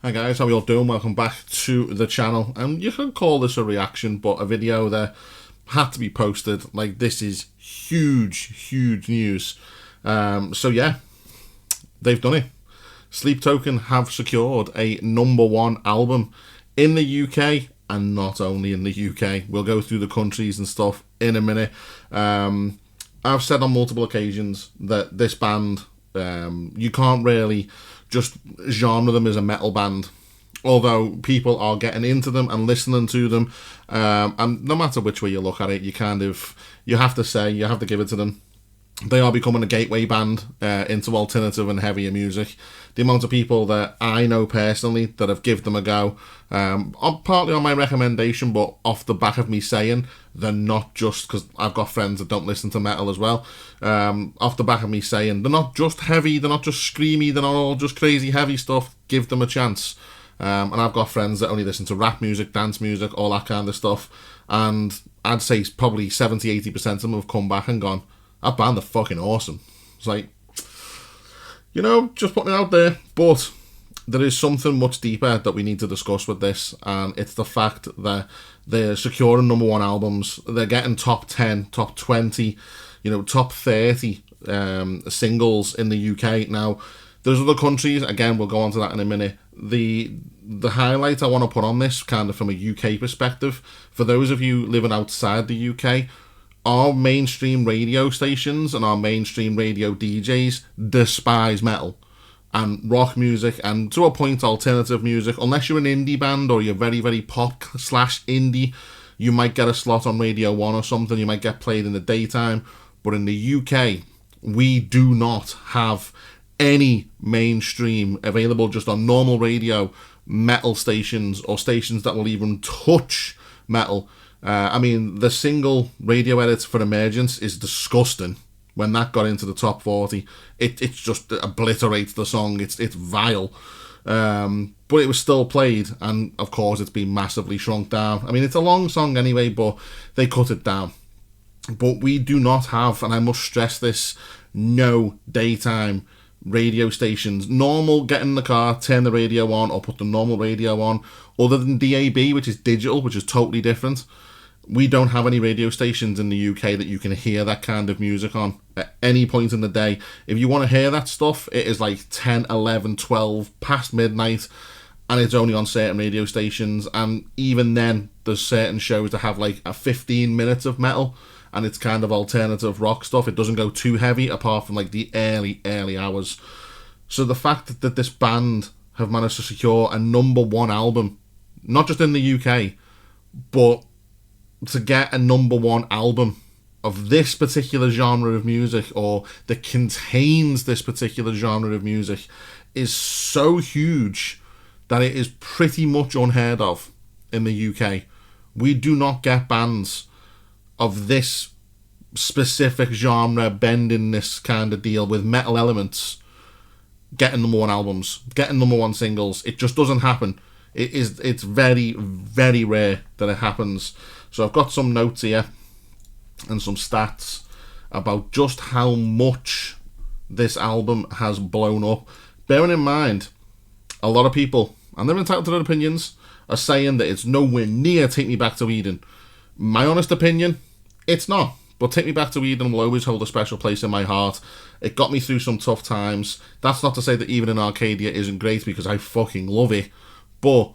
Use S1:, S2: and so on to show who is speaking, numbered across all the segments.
S1: Hi guys, how are you all doing? Welcome back to the channel. And you can call this a reaction, but a video that had to be posted. Like, this is huge news. So yeah, they've done it. Sleep Token have secured a #1 album in the UK, and not only in the UK. We'll go through the countries and stuff in a minute. I've said on multiple occasions that this band, you can't really just genre them as a metal band, although people are getting into them and listening to them, and no matter which way you look at it, you have to give it to them. They are becoming a gateway band into alternative and heavier music. The amount of people that I know personally that have given them a go, partly on my recommendation, but off the back of me saying they're not just, because I've got friends that don't listen to metal as well, off the back of me saying they're not just heavy, they're not just screamy, they're not all just crazy heavy stuff. Give them a chance. And I've got friends that only listen to rap music, dance music, all that kind of stuff, and I'd say probably 70-80% of them have come back and gone, that band are fucking awesome. It's like, just putting it out there. But there is something much deeper that we need to discuss with this, and it's the fact that they're securing #1 albums. They're getting top 10, top 20, top 30 singles in the UK. Now, there's other countries, again, we'll go on to that in a minute. The highlight I want to put on this, kind of from a UK perspective, for those of you living outside the UK, our mainstream radio stations and our mainstream radio DJs despise metal and rock music, and to a point alternative music. Unless you're an indie band or you're very pop/indie, you might get a slot on Radio 1 or something, you might get played in the daytime. But in the UK, we do not have any mainstream available just on normal radio metal stations, or stations that will even touch metal. The single radio edit for Emergence is disgusting. When that got into the top 40, it just obliterates the song. It's vile. But it was still played, and of course it's been massively shrunk down. It's a long song anyway, but they cut it down. But we do not have, and I must stress this, no daytime radio stations. Normal, get in the car, turn the radio on, or put the normal radio on, other than DAB, which is digital, which is totally different. We don't have any radio stations in the UK that you can hear that kind of music on at any point in the day. If you want to hear that stuff, it is like 10, 11, 12, past midnight, and it's only on certain radio stations. And even then, there's certain shows that have like a 15 minutes of metal, and it's kind of alternative rock stuff. It doesn't go too heavy, apart from like the early hours. So the fact that this band have managed to secure a #1 album, not just in the UK, but to get a #1 album of this particular genre of music, or that contains this particular genre of music, is so huge that it is pretty much unheard of in the UK. We do not get bands of this specific genre, bending this kind of deal with metal elements, getting #1 albums, getting #1 singles. It just doesn't happen. It's very rare that it happens. So I've got some notes here and some stats about just how much this album has blown up. Bearing in mind, a lot of people, and they're entitled to their opinions, are saying that it's nowhere near Take Me Back to Eden. My honest opinion, it's not. But Take Me Back to Eden will always hold a special place in my heart. It got me through some tough times. That's not to say that even In Arcadia isn't great, because I fucking love it. But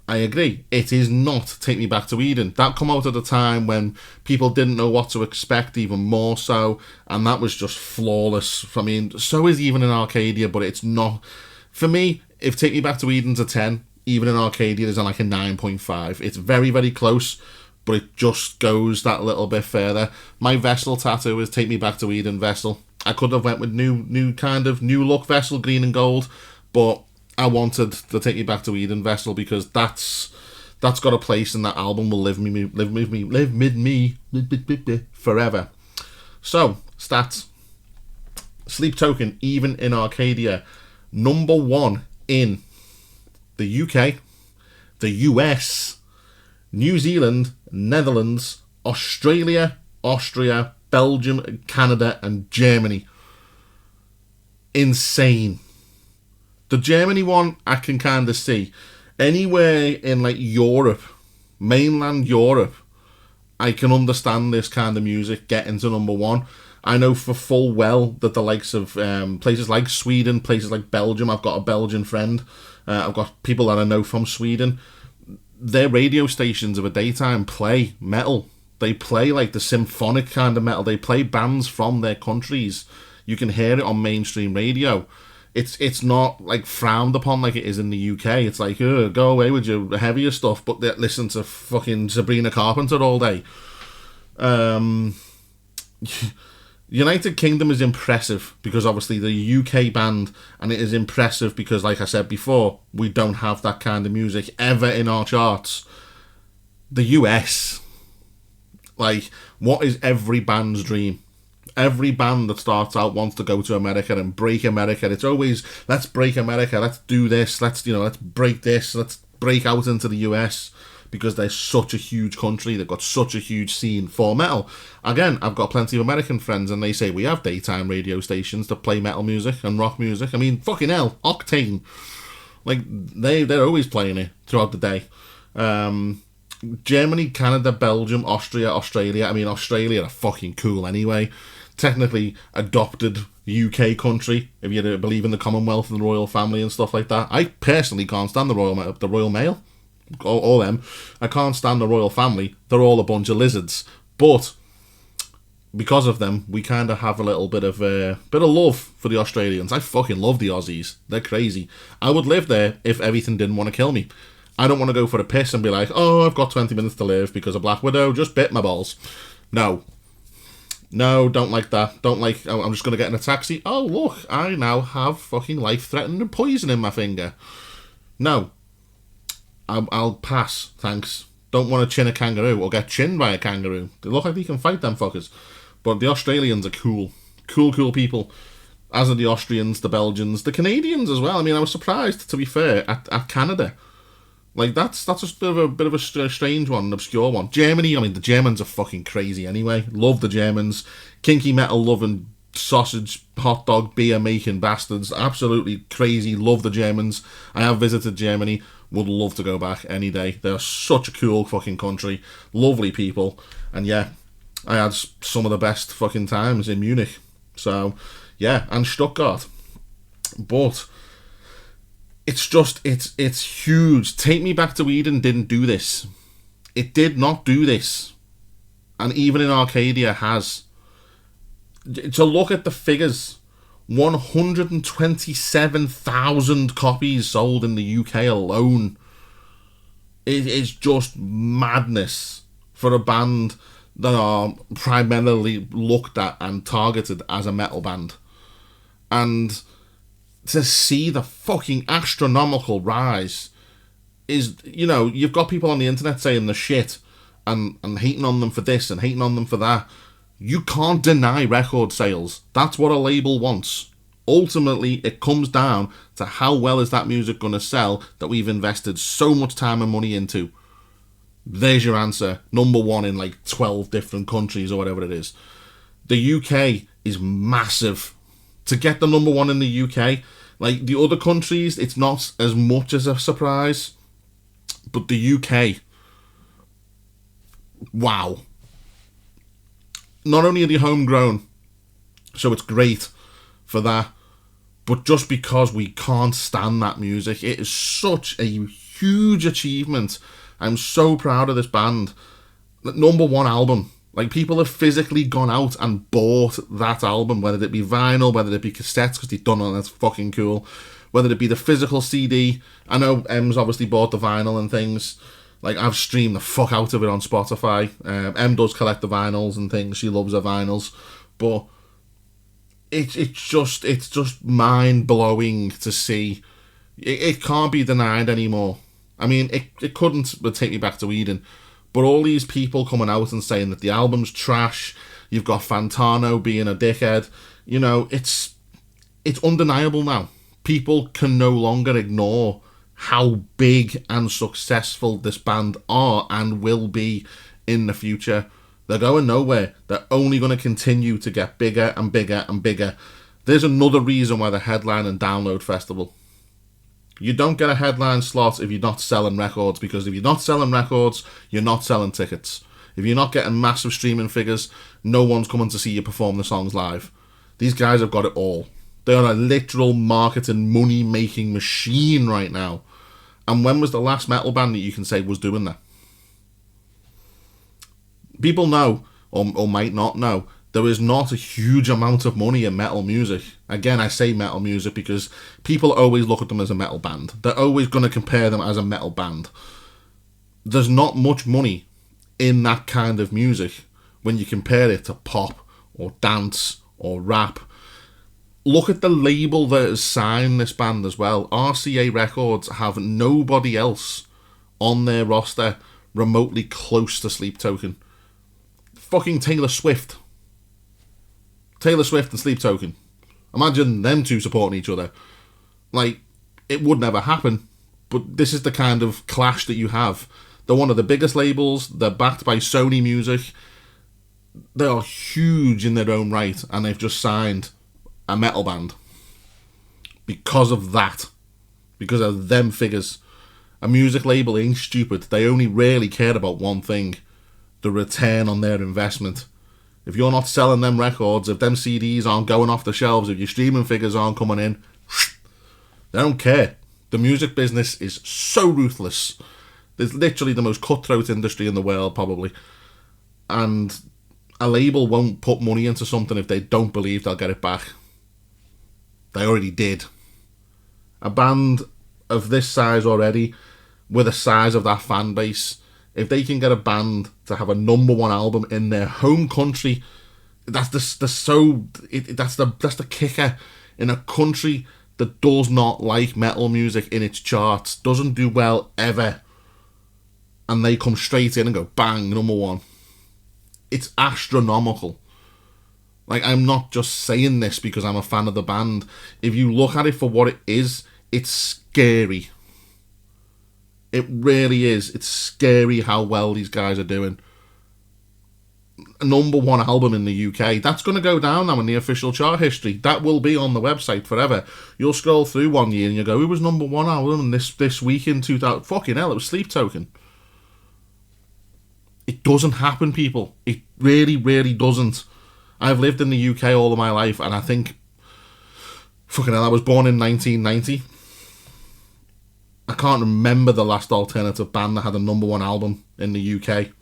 S1: I agree, it is not Take Me Back to Eden. That come out at a time when people didn't know what to expect, even more so, and that was just flawless. So is even In Arcadia, but it's not. For me, if Take Me Back to Eden's a 10, even In Arcadia is on like a 9.5. It's very close, but it just goes that little bit further. My Vessel tattoo is Take Me Back to Eden Vessel. I could have went with new look Vessel, green and gold, but I wanted the Take Me Back to Eden Vessel because that's got a place, and that album will live with me forever. So, stats. Sleep Token, even In Arcadia, #1 in the UK, the US, New Zealand, Netherlands, Australia, Austria, Belgium, Canada, and Germany. Insane. The Germany one, I can kind of see. Anywhere in, like, Europe, mainland Europe, I can understand this kind of music getting to number one. I know for full well that the likes of places like Sweden, places like Belgium, I've got a Belgian friend, I've got people that I know from Sweden, their radio stations of a daytime play metal. They play like the symphonic kind of metal. They play bands from their countries. You can hear it on mainstream radio. It's not like frowned upon like it is in the UK. It's like, go away with your heavier stuff, but they listen to fucking Sabrina Carpenter all day. United Kingdom is impressive because obviously the UK band, and it is impressive because, like I said before, we don't have that kind of music ever in our charts. The US, like, what is every band's dream? Every band that starts out wants to go to America and break America. It's always, let's break America, let's do this, let's break this, let's break out into the US, because they're such a huge country, they've got such a huge scene for metal. Again, I've got plenty of American friends, and they say we have daytime radio stations that play metal music and rock music. I mean, fucking hell, Octane. Like, they're always playing it throughout the day. Germany, Canada, Belgium, Austria, Australia. I mean, Australia are fucking cool anyway. Technically adopted UK country, if you believe in the Commonwealth and the royal family and stuff like that. I personally can't stand the Royal Mail. All them. I can't stand the royal family. They're all a bunch of lizards. But because of them, we kind of have a little bit of love for the Australians. I fucking love the Aussies. They're crazy. I would live there if everything didn't want to kill me. I don't want to go for a piss and be like, oh, I've got 20 minutes to live because a Black Widow just bit my balls. No, don't like that. Don't like, I'm just going to get in a taxi. Oh, look, I now have fucking life-threatening poison in my finger. No. I'll pass, thanks. Don't want to chin a kangaroo or get chinned by a kangaroo. They look like they can fight, them fuckers. But the Australians are cool. Cool people. As are the Austrians, the Belgians, the Canadians as well. I mean, I was surprised, to be fair, at Canada. Like, that's just a bit of a strange one, an obscure one. Germany, I mean, the Germans are fucking crazy anyway. Love the Germans. Kinky metal loving, sausage, hot dog, beer making bastards. Absolutely crazy. Love the Germans. I have visited Germany. Would love to go back any day. They're such a cool fucking country. Lovely people. And yeah, I had some of the best fucking times in Munich. So, yeah, and Stuttgart. But it's just, it's huge. Take Me Back to Eden didn't do this. It did not do this. And even in Arcadia has. To look at the figures, 127,000 copies sold in the UK alone. It is just madness for a band that are primarily looked at and targeted as a metal band. And to see the fucking astronomical rise is, you've got people on the internet saying the shit and hating on them for this and hating on them for that. You can't deny record sales. That's what a label wants. Ultimately, it comes down to how well is that music going to sell that we've invested so much time and money into. There's your answer. Number one in like 12 different countries or whatever it is. The UK is massive. To get the number one in the UK, like the other countries, it's not as much as a surprise. But the UK, wow. Not only are they homegrown, so it's great for that, but just because we can't stand that music, it is such a huge achievement. I'm so proud of this band. Number one album. Like, people have physically gone out and bought that album, whether it be vinyl, whether it be cassettes, because they've done it and that's fucking cool, whether it be the physical CD. I know M's obviously bought the vinyl and things. Like, I've streamed the fuck out of it on Spotify. M does collect the vinyls and things. She loves her vinyls. But it's just mind-blowing to see. It can't be denied anymore. I mean, it couldn't Take Me Back to Eden. But all these people coming out and saying that the album's trash. You've got Fantano being a dickhead. It's undeniable now. People can no longer ignore how big and successful this band are and will be in the future. They're going nowhere. They're only going to continue to get bigger and bigger and bigger. There's another reason why they're headlining Download Festival. You don't get a headline slot if you're not selling records, because if you're not selling records, you're not selling tickets. If you're not getting massive streaming figures, no one's coming to see you perform the songs live. These guys have got it all. They're a literal marketing, money-making machine right now. And when was the last metal band that you can say was doing that? People know, or might not know, there is not a huge amount of money in metal music. Again, I say metal music because people always look at them as a metal band. They're always going to compare them as a metal band. There's not much money in that kind of music when you compare it to pop or dance or rap. Look at the label that has signed this band as well. RCA Records have nobody else on their roster remotely close to Sleep Token. Fucking Taylor Swift. Taylor Swift and Sleep Token. Imagine them two supporting each other. Like, it would never happen, but this is the kind of clash that you have. They're one of the biggest labels. They're backed by Sony Music. They are huge in their own right, and they've just signed a metal band because of that, because of them figures. A music label ain't stupid. They only really care about one thing: the return on their investment. If you're not selling them records, if them CDs aren't going off the shelves, if your streaming figures aren't coming in, they don't care. The music business is so ruthless. It's literally the most cutthroat industry in the world, probably. And a label won't put money into something if they don't believe they'll get it back. They already did. A band of this size already, with the size of that fan base, if they can get a band to have a #1 album in their home country, that's the kicker. In a country that does not like metal music in its charts, doesn't do well ever, and they come straight in and go bang, #1. It's astronomical. Like, I'm not just saying this because I'm a fan of the band. If you look at it for what it is, it's scary. It really is. It's scary how well these guys are doing. A #1 album in the UK. That's going to go down now in the official chart history. That will be on the website forever. You'll scroll through one year and you go, who was #1 album this week in 2000? Fucking hell, it was Sleep Token. It doesn't happen, people. It really, really doesn't. I've lived in the UK all of my life, and I think, fucking hell, I was born in 1990. I can't remember the last alternative band that had a #1 album in the UK.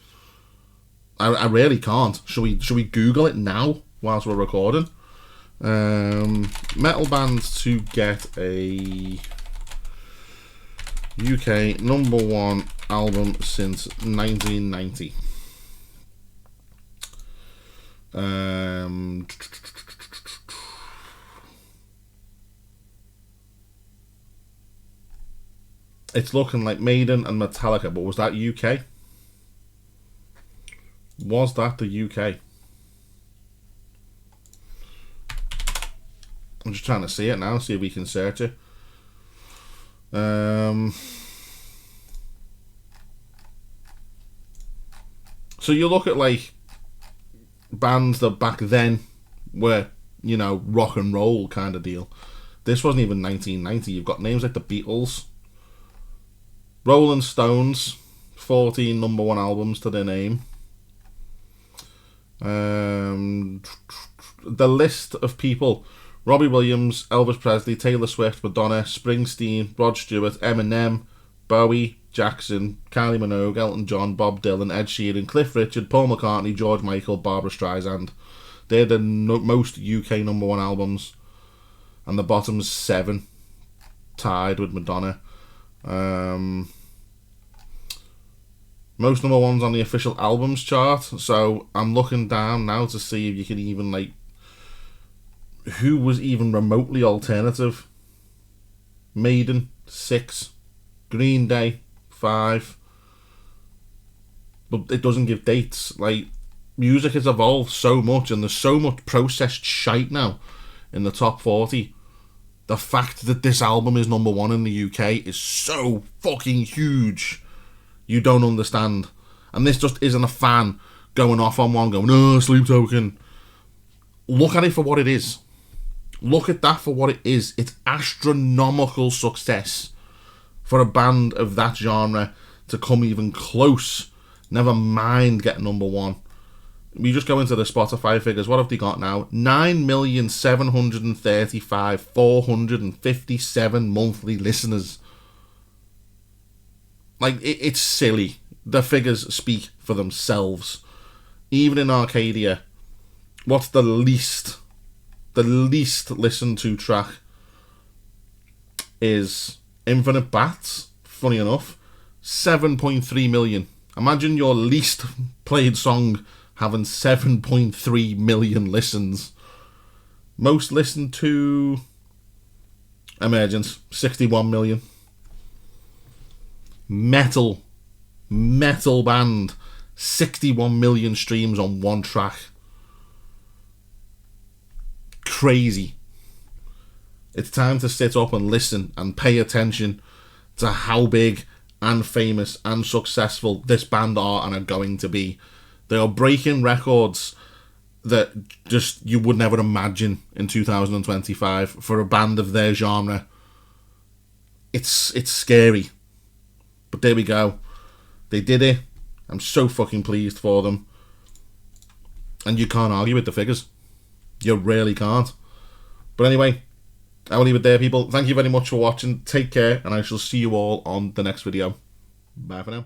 S1: I really can't. Should we Google it now whilst we're recording? Metal bands to get a UK #1 album since 1990. It's looking like Maiden and Metallica, but was that UK? Was that the UK? I'm just trying to see it now, see if we can search it. So you look at like bands that back then were, you know, rock and roll kind of deal. This wasn't even 1990. You've got names like the Beatles, Rolling Stones, 14 #1 albums to their name. The list of people: Robbie Williams, Elvis Presley, Taylor Swift, Madonna, Springsteen, Rod Stewart, Eminem, Bowie, Jackson, Kylie Minogue, Elton John, Bob Dylan, Ed Sheeran, Cliff Richard, Paul McCartney, George Michael, Barbra Streisand. They're the most UK #1 albums, and the bottom's 7, tied with Madonna. Most #1s on the official albums chart. So I'm looking down now to see if you can even like who was even remotely alternative. Maiden 6, Green Day 5, but it doesn't give dates. Like, music has evolved so much, and there's so much processed shite now in the top 40. The fact that this album is #1 in the UK is so fucking huge. You don't understand. And this just isn't a fan going off on one going, oh, Sleep Token. Look at it for what it is. Look at that for what it is. It's astronomical success. for a band of that genre to come even close, never mind get number one. We just go into the Spotify figures. What have they got now? 9,735,457 monthly listeners. Like, it's silly. The figures speak for themselves. Even in Arcadia, what's the least listened to track is Infinite Bats, funny enough, 7.3 million. Imagine your least played song having 7.3 million listens. Most listened to Emergence, 61 million. Metal band, 61 million streams on one track. Crazy. It's time to sit up and listen and pay attention to how big and famous and successful this band are and are going to be. They are breaking records that just you would never imagine in 2025 for a band of their genre. It's scary. But there we go. They did it. I'm so fucking pleased for them. And you can't argue with the figures. You really can't. But anyway, I will leave it there, people. Thank you very much for watching. Take care, and I shall see you all on the next video. Bye for now.